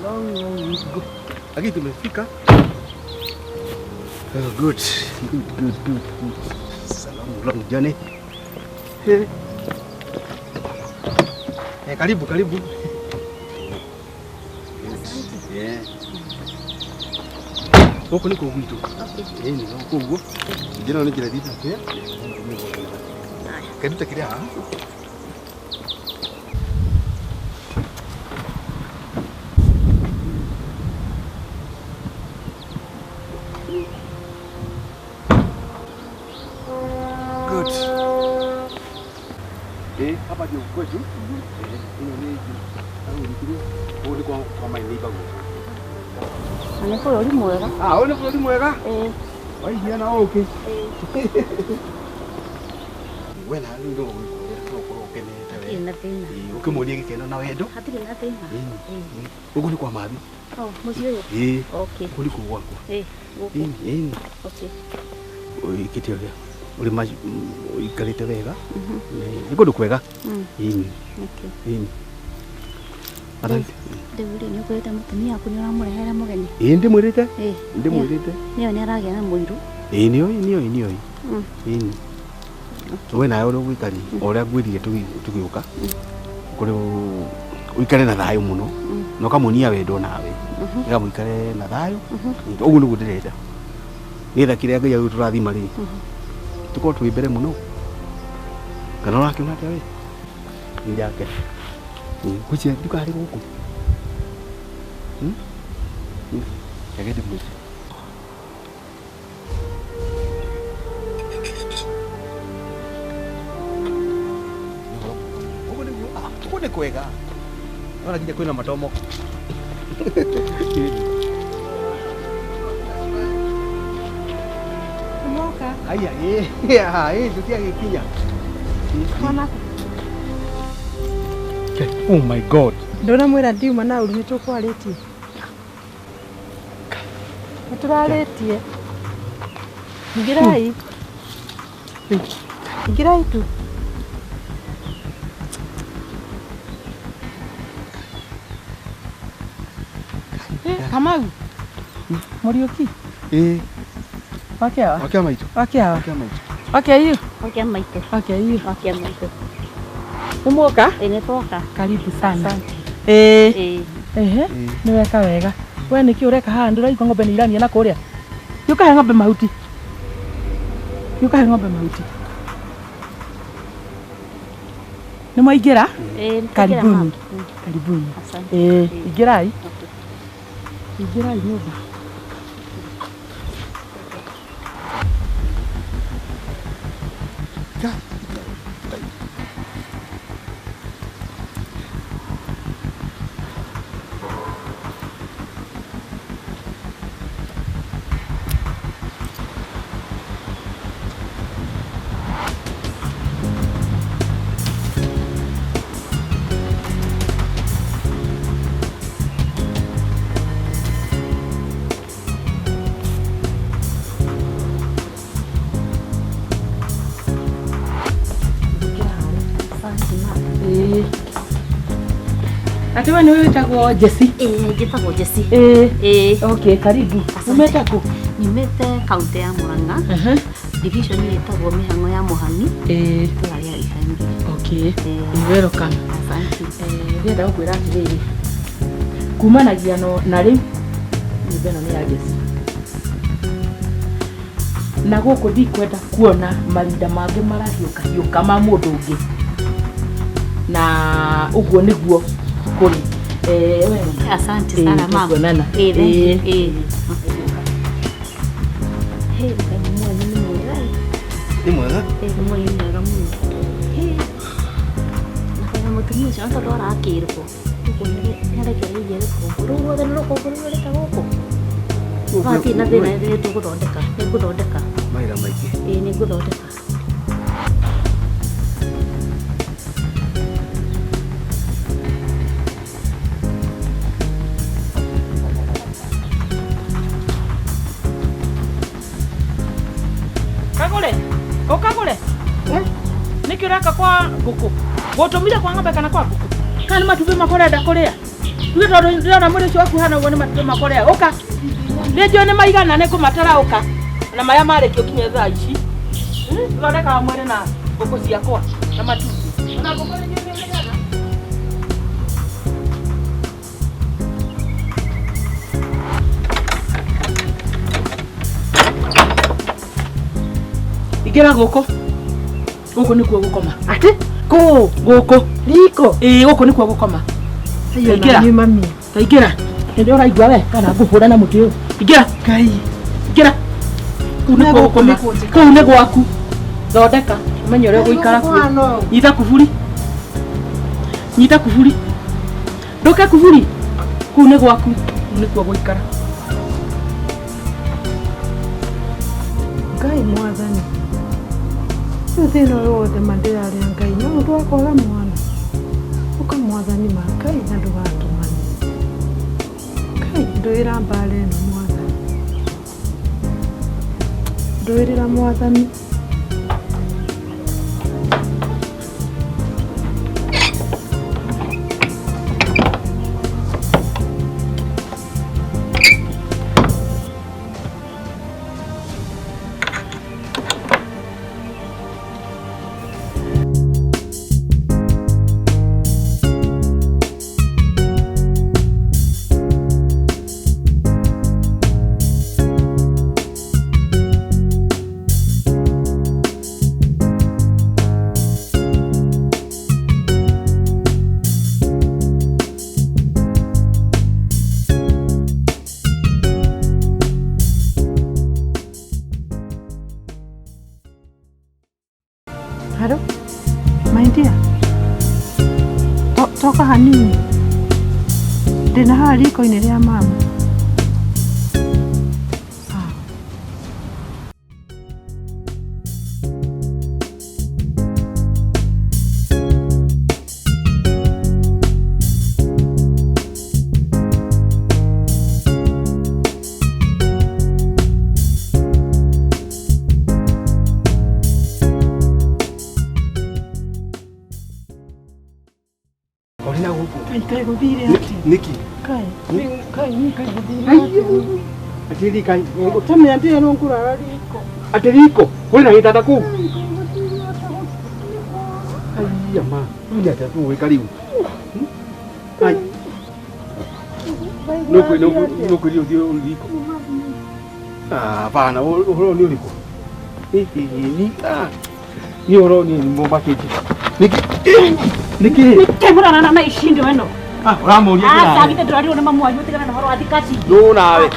long way to go. Lakini tumefika. Oh, good. It's a long journey. Karibu. Yeah. Huko niko mtu. Okay. Ni huko huko. Jina ni jina dipi pia? Karibu kiria. Good. Hapa ndio kwetu. Ni kwa my neighbor. Ni bũrũri mwega. Ni bũrũri mwega? Waigua na okay. Wena ndio ukenete wewe. Ina thĩna. Ukĩmũria gĩkeno na wendo? Hatirĩ na thĩna. Ũguo nĩ kwa mami. Mũciĩ ũyũ? Okay. Kũrĩ kũ gwakwa? Gũkũ. Okay. Ũikĩte ũrĩa ũrĩ ũikarĩte wega. Nĩ kũndũ kwega. Okay. Ndĩwĩrĩ nĩ ũkwĩrĩte mũtumia waku nĩ ũramũrehera mũgeni? Ndĩmwĩrĩte. Nĩyo nĩ aragĩa na mũirũ? Nĩoĩ. We nawe ũrĩa ũgũikari ũrĩa ngwĩrire tũgĩũka kũrĩ ũikare na thayũ mũno na ũkamũonia wendo nawe nĩgetha mũikare na thayũ. Ũguo nĩguo ndĩrenda nĩgetha kĩrĩa Ngai agĩtũrathima rĩ tũkorwo twĩ mbere mũno. Kana ũrakĩona atĩa we? Nĩnjake gũcia ndukarĩ gũkũ reke ndĩmwĩte. Ũguo nĩ kwega ona nginya kwĩna matomo. Moka. Aya tũtiagĩkinya. Oh my God. Ndũramwĩra ndiuma na ũru nĩtũkwarĩtie. Nĩtũrarĩtie. Ingĩrai tu. Kamau. Mũriũki? Wakia maitũ. Nĩmuoka? Nĩtwoka. Karibu sana. Nĩweka wega. We nĩkĩ ũreka haha ndĩraigua ng'ombe nĩ irania na kũrĩa? Ũkahe ng'ombe mahuti. Nĩmwaingĩra? Karibuni. Ingĩrai nyũmba. Ati wewe ni wĩtagwo Jesse? Njĩtagwo Jesse. Okay, karibu. Umete kũ? Nyumĩte kaunti ya Murang'a. Division ĩtagwo Mĩhang'o ya Mũhang'i. Itũra rĩa Ihangi. Okay. Welcome. Asante. Ndĩrenda gũkwĩra atĩrĩrĩ. Kumanagia na rĩu nyũmba ĩno nĩ ya Jesse. Na gũkũ ndikwenda kuona marinda mangĩ marahiũka ma mũndũ ũngĩ. Na ũguo nĩguo kuri. Asante sana mama. Tuonana. Ni mwega? Ni mwega mũno. Na mũtumia ũcio atondora akĩrũko. Ũguo nĩ arekereirie rũkũngũ. Rũu rwothe nĩ rũkũngũ rũrĩka gũkũ. Wathi na thĩna nĩ ngũthondeka. Maira maingĩ. Nĩ ngũthondeka. Ukagule? Niki uraka kwa ngũkũ? Gũtũmire kwa ng'ombe kana kwa ngũkũ? Kana matumbĩ makorenda kũrĩa? Tuge tondu ndĩrona mwĩrĩ ũcio waku hana ũguo nĩ matũ makorea. Ũka. Nĩ njũĩ nĩ maigana nĩ kũmatara ũka. Na maya marĩkio kinya thaa ici. Thondekaga mwĩrĩ na ngũkũ ciakwa na matumbĩ. Na ngũkũ nĩ njũĩ ingĩra gũkũ. Gũkũ nĩkuo gũkoma. Ati? Kũ? Gũkũ. Riko. Gũkũ nĩkuo gũkoma. Ingĩra. Ni mami. Ingĩra. Nĩ ũraigua we kana ngũhũra na mũtĩ ũyũ. Ingĩra. Ngai. Ingĩra. Kũu nĩkuo gũkoma. Kũu nĩ gwaku. Thondeka. Ũmenye ũrĩa ũgũikara kuo. Nyita kuburi. Nyita kuburi. Ndũke kuburi. Kũu nĩ gwaku. Kũu nĩkuo ũgũikara. Ngai mwathani. Rĩu thĩna ũyũ wothe mandĩrarĩa Ngai no ũndũ wa kwaga mwana. Ũka mwathani ma Ngai na ndũgatũmane. Ngai ndũĩra mbara ĩno mwathani. Ndũĩrĩra mwathani. Hello? My dear. Toka hanini. Ndĩna haha riko-inĩ rĩa mama. Kai gũthire atĩa? Niki. Kai gũthire atĩa? Atiri kai. Ũtamenya ndĩrĩ no ngũrara riko. Atiriko. Kwĩna gĩtanda kũu. Aiya ma. Ina tatu wĩka rĩu. Ai. No kwĩrĩ ũthiĩ riko. Bana ũhoro nĩ ũrĩkũ? Ni ũhoro nĩ mũmakĩti. Niki. Kemurana na ici ndio eno. Ũramũria kĩraĩ. Sagite ndĩrarirwo nĩ mamu wanyu ũtigana na ũhoro wa thikati. Nũ nawe.